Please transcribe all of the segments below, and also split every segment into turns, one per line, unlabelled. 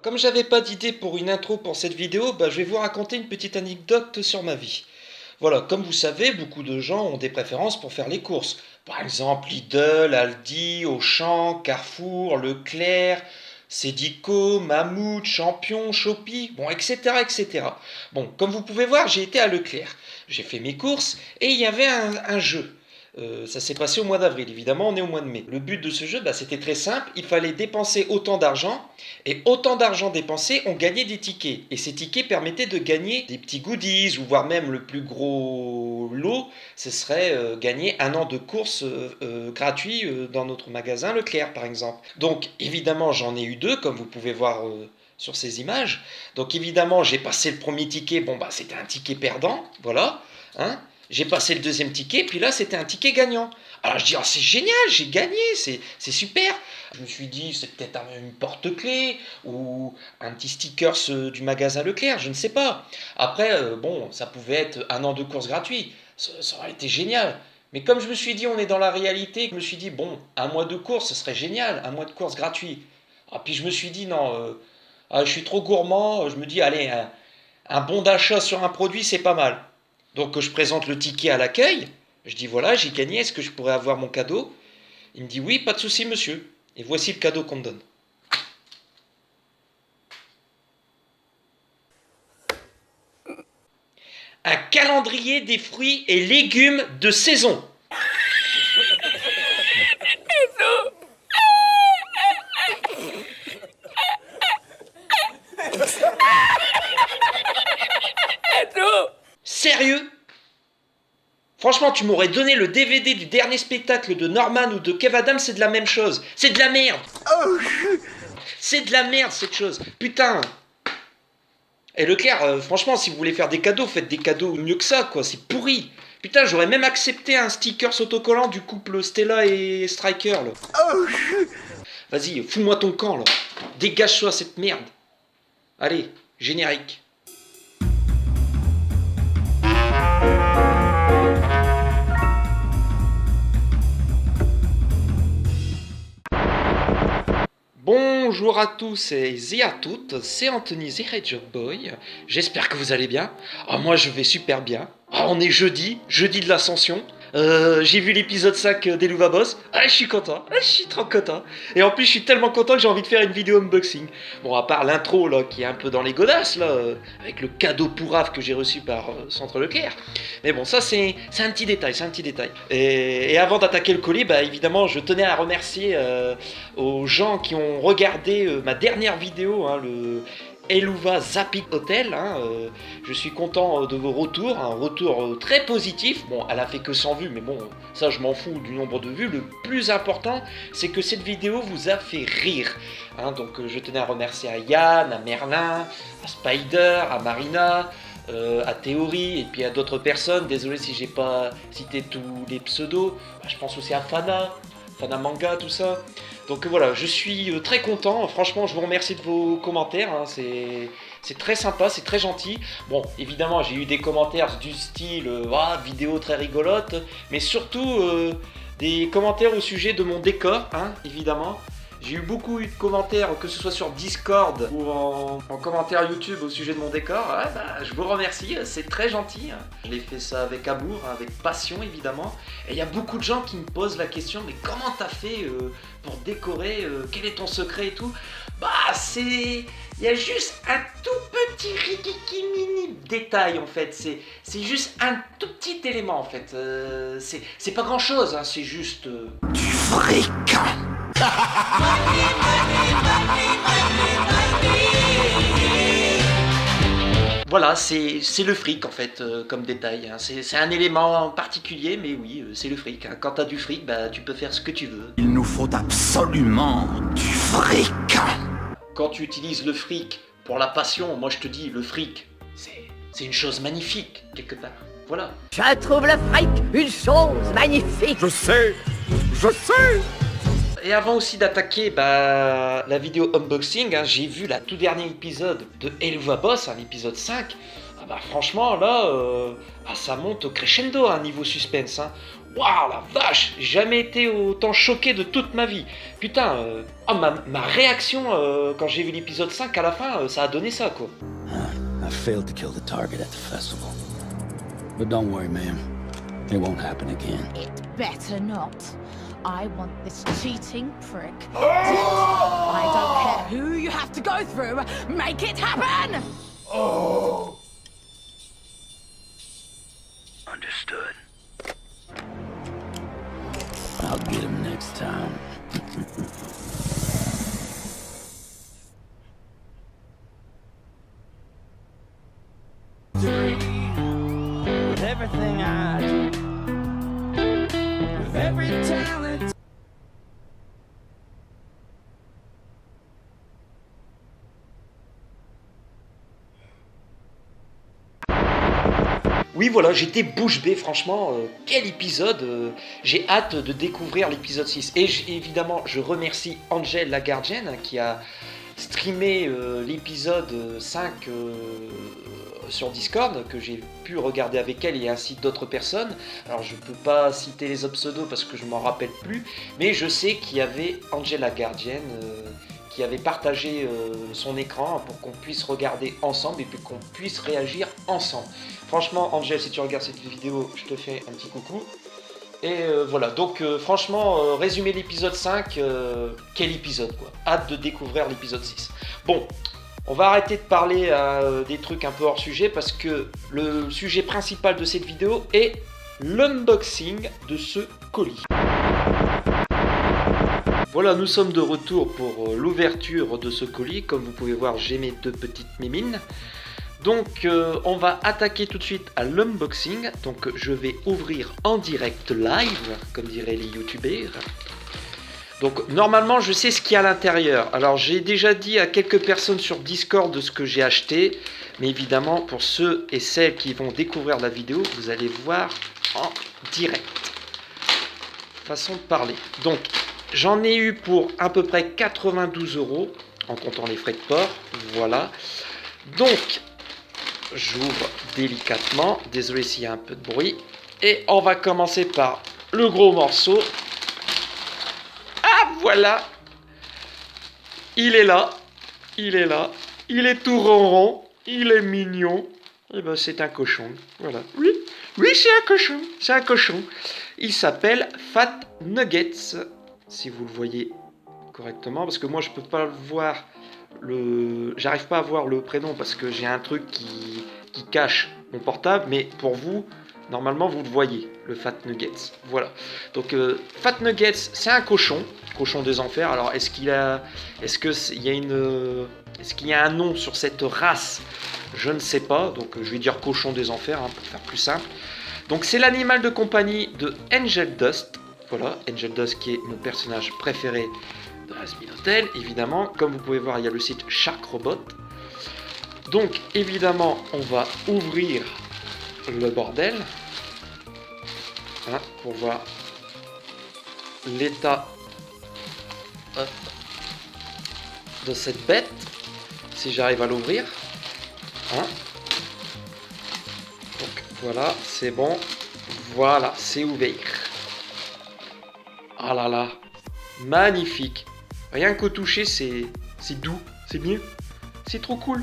Comme j'avais pas d'idée pour une intro pour cette vidéo, je vais vous raconter une petite anecdote sur ma vie. Voilà, comme vous savez, beaucoup de gens ont des préférences pour faire les courses. Par exemple, Lidl, Aldi, Auchan, Carrefour, Leclerc, Cedico, Mammouth, Champion, Shopee, bon, etc., etc. Bon, comme vous pouvez voir, j'ai été à Leclerc. J'ai fait mes courses et il y avait un jeu. Ça s'est passé au mois d'avril, évidemment, on est au mois de mai. Le but de ce jeu, c'était très simple, il fallait dépenser autant d'argent, et autant d'argent dépensé, on gagnait des tickets. Et ces tickets permettaient de gagner des petits goodies, ou voire même le plus gros lot, ce serait gagner un an de courses gratuits dans notre magasin Leclerc, par exemple. Donc, évidemment, j'en ai eu deux, comme vous pouvez voir sur ces images. Donc, évidemment, j'ai passé le premier ticket, c'était un ticket perdant, voilà, hein. J'ai passé le deuxième ticket, puis là c'était un ticket gagnant. Alors je dis, oh, c'est génial, j'ai gagné, c'est super. Je me suis dit, c'est peut-être une porte-clés ou un petit sticker du magasin Leclerc, je ne sais pas. Après, ça pouvait être un an de course gratuit, ça aurait été génial. Mais comme je me suis dit, on est dans la réalité, je me suis dit, bon, un mois de course, ce serait génial, un mois de course gratuit. Ah, puis je me suis dit, non, je suis trop gourmand, je me dis, allez, un bon d'achat sur un produit, c'est pas mal. Donc je présente le ticket à l'accueil, je dis voilà, j'ai gagné, est-ce que je pourrais avoir mon cadeau? Il me dit oui, pas de souci monsieur. Et voici le cadeau qu'on me donne. Un calendrier des fruits et légumes de saison. Sérieux? Franchement, tu m'aurais donné le DVD du dernier spectacle de Norman ou de Kev Adams, c'est de la même chose. C'est de la merde. C'est de la merde cette chose. Putain. Et Leclerc, franchement, si vous voulez faire des cadeaux, faites des cadeaux mieux que ça, quoi. C'est pourri. Putain, j'aurais même accepté un sticker autocollant du couple Stella et Striker, là. Vas-y, fous-moi ton camp, là. Dégage-toi cette merde. Allez, générique. Bonjour à tous et à toutes, c'est Anthony The Hedgehog Boy. J'espère que vous allez bien. Ah, moi je vais super bien. Ah, on est jeudi de l'ascension. J'ai vu l'épisode 5 d'Eluva Boss. Ah, je suis content, je suis trop content. Et en plus, je suis tellement content que j'ai envie de faire une vidéo unboxing. Bon, à part l'intro là, qui est un peu dans les godasses là, avec le cadeau pourrave que j'ai reçu par Centre Leclerc. Mais bon, ça c'est un petit détail, Et avant d'attaquer le colis, évidemment, je tenais à remercier aux gens qui ont regardé ma dernière vidéo, hein, le Eluva Zapping Hotel. Je suis content de vos retours, un retour très positif. Bon, elle a fait que 100 vues, mais bon, ça je m'en fous du nombre de vues. Le plus important, c'est que cette vidéo vous a fait rire. Donc je tenais à remercier à Yann, à Merlin, à Spider, à Marina, à Théorie et puis à d'autres personnes. Désolé si j'ai pas cité tous les pseudos. Je pense aussi à Fana Manga, tout ça. Donc voilà, je suis très content. Franchement, je vous remercie de vos commentaires. C'est très sympa, c'est très gentil. Bon, évidemment, j'ai eu des commentaires du style vidéo très rigolote, mais surtout des commentaires au sujet de mon décor, évidemment. J'ai eu beaucoup de commentaires, que ce soit sur Discord ou en commentaire YouTube au sujet de mon décor. Je vous remercie, c'est très gentil. Je l'ai fait ça avec amour, avec passion évidemment. Et il y a beaucoup de gens qui me posent la question, mais comment t'as fait pour décorer, quel est ton secret et tout? Il y a juste un tout petit rikiki mini détail en fait. C'est juste un tout petit élément en fait. C'est pas grand chose, c'est juste du fric. Voilà, c'est le fric en fait comme détail. C'est un élément particulier, mais oui, c'est le fric. Quand t'as du fric, tu peux faire ce que tu veux.
Il nous faut absolument du fric.
Quand tu utilises le fric pour la passion, moi je te dis, le fric, c'est une chose magnifique quelque part. Voilà.
Je trouve le fric une chose magnifique.
Je sais.
Et avant aussi d'attaquer la vidéo unboxing, j'ai vu la tout dernier épisode de Eluva Boss, l'épisode 5. Franchement là, ça monte au crescendo niveau suspense. Waouh, la vache, j'ai jamais été autant choqué de toute ma vie. Putain, ma réaction quand j'ai vu l'épisode 5 à la fin, ça a donné ça, quoi.
I failed to kill the target at the festival. But don't worry, ma'am. It won't happen again.
It better not. I want this cheating prick. I don't care who you have to go through. Make it happen!
Understood. I'll get him next time. With everything I do, with every talent.
Oui, voilà, j'étais bouche bée, franchement, quel épisode, j'ai hâte de découvrir l'épisode 6. Et évidemment, je remercie Angel la gardienne qui a streamé l'épisode 5 sur Discord, que j'ai pu regarder avec elle et ainsi d'autres personnes. Alors je peux pas citer les autres pseudos parce que je m'en rappelle plus, mais je sais qu'il y avait Angel la gardienne qui avait partagé son écran pour qu'on puisse regarder ensemble et puis qu'on puisse réagir ensemble. Franchement, Angel, si tu regardes cette vidéo, je te fais un petit coucou. Et voilà, donc franchement, résumer l'épisode 5, quel épisode quoi. Hâte de découvrir l'épisode 6. Bon, on va arrêter de parler des trucs un peu hors sujet parce que le sujet principal de cette vidéo est l'unboxing de ce colis. Voilà, nous sommes de retour pour l'ouverture de ce colis. Comme vous pouvez voir, j'ai mes deux petites mémines. Donc on va attaquer tout de suite à l'unboxing. Donc je vais ouvrir en direct live, comme diraient les youtubeurs. Donc normalement je sais ce qu'il y a à l'intérieur. Alors j'ai déjà dit à quelques personnes sur Discord de ce que j'ai acheté. Mais évidemment pour ceux et celles qui vont découvrir la vidéo, vous allez voir en direct. Façon de parler. Donc j'en ai eu pour à peu près 92 € en comptant les frais de port. Voilà. Donc j'ouvre délicatement, désolé s'il y a un peu de bruit, et on va commencer par le gros morceau. Ah voilà, il est là, il est là, il est tout ronron, il est mignon, et ben c'est un cochon, voilà, oui, c'est un cochon, il s'appelle Fat Nuggets, si vous le voyez correctement, parce que moi je peux pas le voir. J'arrive pas à voir le prénom parce que j'ai un truc qui cache mon portable, mais pour vous, normalement vous le voyez, le Fat Nuggets. Voilà. Donc Fat Nuggets, c'est un cochon des enfers. Alors est-ce qu'il y a un nom sur cette race? Je ne sais pas. Donc je vais dire cochon des enfers hein, pour faire plus simple. Donc c'est l'animal de compagnie de Angel Dust. Voilà, Angel Dust qui est mon personnage préféré de Hazbin Hotel, évidemment. Comme vous pouvez voir, il y a le site Shark Robot. Donc, évidemment, on va ouvrir le bordel hein, pour voir l'état de cette bête. Si j'arrive à l'ouvrir. Hein. Donc, voilà, c'est bon. Voilà, c'est ouvert. Ah là là, magnifique. Rien qu'au toucher, c'est doux, c'est mieux. C'est trop cool.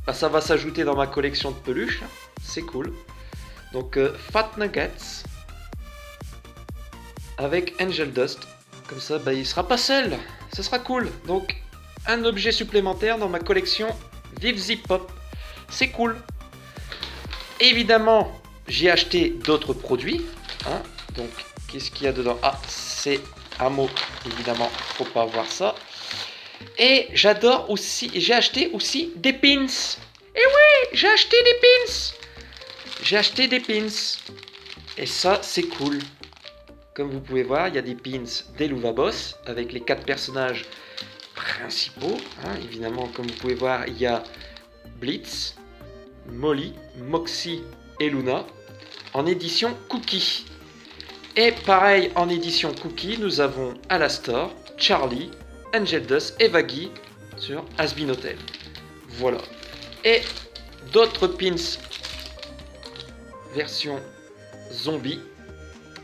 Bah, ça va s'ajouter dans ma collection de peluches. C'est cool. Donc, Fat Nuggets avec Angel Dust. Comme ça, bah, il sera pas seul. Ça sera cool. Donc, un objet supplémentaire dans ma collection Vive Zip Pop. C'est cool. Évidemment, j'ai acheté d'autres produits. Hein. Donc, qu'est-ce qu'il y a dedans? Ah, c'est un mot, évidemment, faut pas voir ça. Et j'adore aussi, j'ai acheté aussi des pins. Et oui, j'ai acheté des pins. J'ai acheté des pins. Et ça, c'est cool. Comme vous pouvez voir, il y a des pins d'Helluva Boss avec les 4 personnages principaux. Hein. Évidemment, comme vous pouvez voir, il y a Blitz, Molly, Moxie et Luna en édition Cookie. Et pareil, en édition Cookie, nous avons Alastor, Charlie, Angel Dust et Vaggie sur Hazbin Hotel. Voilà. Et d'autres pins version zombie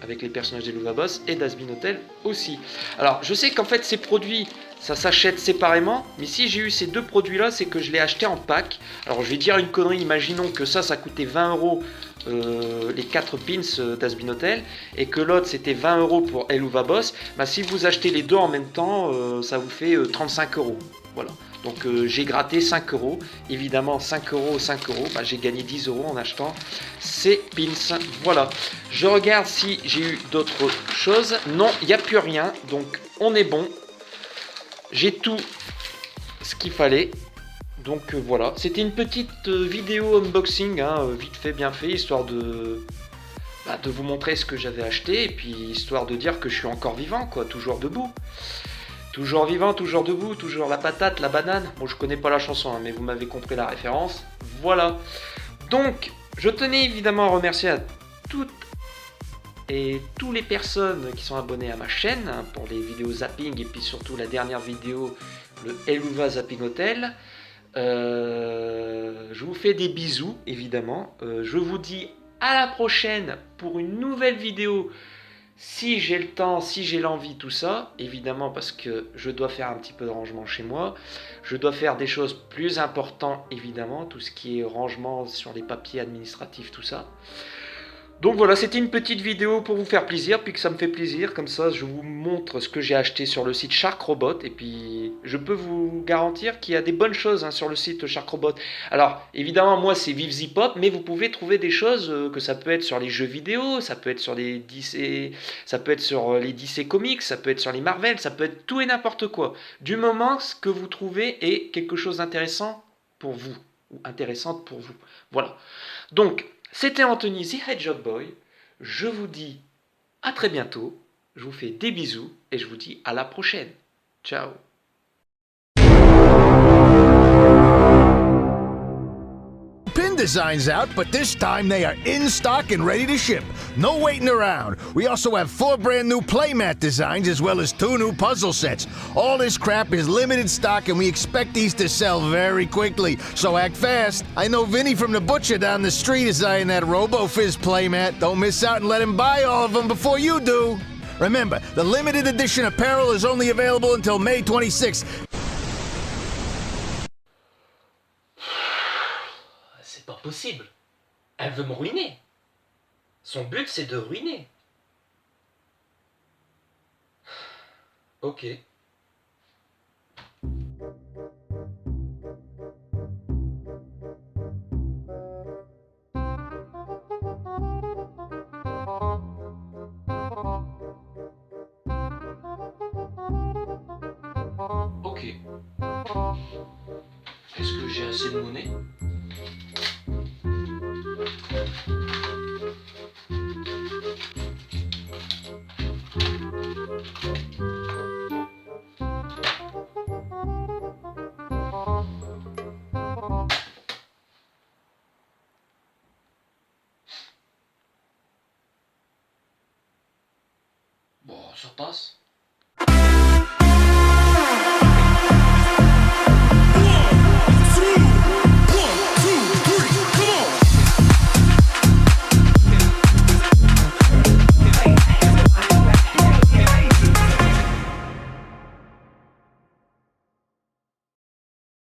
avec les personnages d'Helluva Boss et d'Azbin Hotel aussi. Alors, je sais qu'en fait, ces produits, ça s'achète séparément, mais si j'ai eu ces deux produits-là, c'est que je l'ai acheté en pack. Alors, je vais dire une connerie, imaginons que ça coûtait 20 €, les 4 pins d'Azbin Hotel, et que l'autre, c'était 20 € pour Helluva Boss. Bah, si vous achetez les deux en même temps, ça vous fait 35 €. Voilà. Donc j'ai gratté 5 €, évidemment 5 €, 5 €, bah, j'ai gagné 10 € en achetant ces pins. Voilà, je regarde si j'ai eu d'autres choses. Non, il n'y a plus rien, donc on est bon. J'ai tout ce qu'il fallait. Donc voilà, c'était une petite vidéo unboxing, hein, vite fait, bien fait, histoire de vous montrer ce que j'avais acheté, et puis histoire de dire que je suis encore vivant, quoi, toujours debout. Toujours vivant, toujours debout, toujours la patate, la banane. Bon, je connais pas la chanson, hein, mais vous m'avez compris la référence. Voilà. Donc, je tenais évidemment à remercier à toutes et toutes les personnes qui sont abonnées à ma chaîne, hein, pour les vidéos zapping, et puis surtout la dernière vidéo, le Helluva Zapping Hotel. Je vous fais des bisous, évidemment. Je vous dis à la prochaine pour une nouvelle vidéo. Si j'ai le temps, si j'ai l'envie, tout ça, évidemment, parce que je dois faire un petit peu de rangement chez moi, je dois faire des choses plus importantes, évidemment, tout ce qui est rangement sur les papiers administratifs, tout ça. Donc voilà, c'était une petite vidéo pour vous faire plaisir, puis que ça me fait plaisir, comme ça je vous montre ce que j'ai acheté sur le site Shark Robot, et puis je peux vous garantir qu'il y a des bonnes choses, hein, sur le site Shark Robot. Alors évidemment, moi c'est Vive Zip Hop, mais vous pouvez trouver des choses, que ça peut être sur les jeux vidéo, ça peut être sur les DC, ça peut être sur les DC Comics, ça peut être sur les Marvel, ça peut être tout et n'importe quoi. Du moment ce que vous trouvez est quelque chose d'intéressant pour vous, ou intéressante pour vous. Voilà. Donc, c'était Anthony The Hedgehog Boy. Je vous dis à très bientôt. Je vous fais des bisous et je vous dis à la prochaine. Ciao.
Pin designs out, but this time they are in stock and ready to ship. No waiting around. We also have 4 brand new playmat designs as well as 2 new puzzle sets. All this crap is limited stock and we expect these to sell very quickly, so act fast. I know Vinny from the butcher down the street is eyeing that RoboFizz playmat. Don't miss out and let him buy all of them before you do. Remember, the limited edition apparel is only available until May 26th.
C'est pas possible. Elle veut me ruiner. Son but, c'est de ruiner. Ok. Ok. Est-ce que j'ai assez de monnaie ? Bon, ça passe.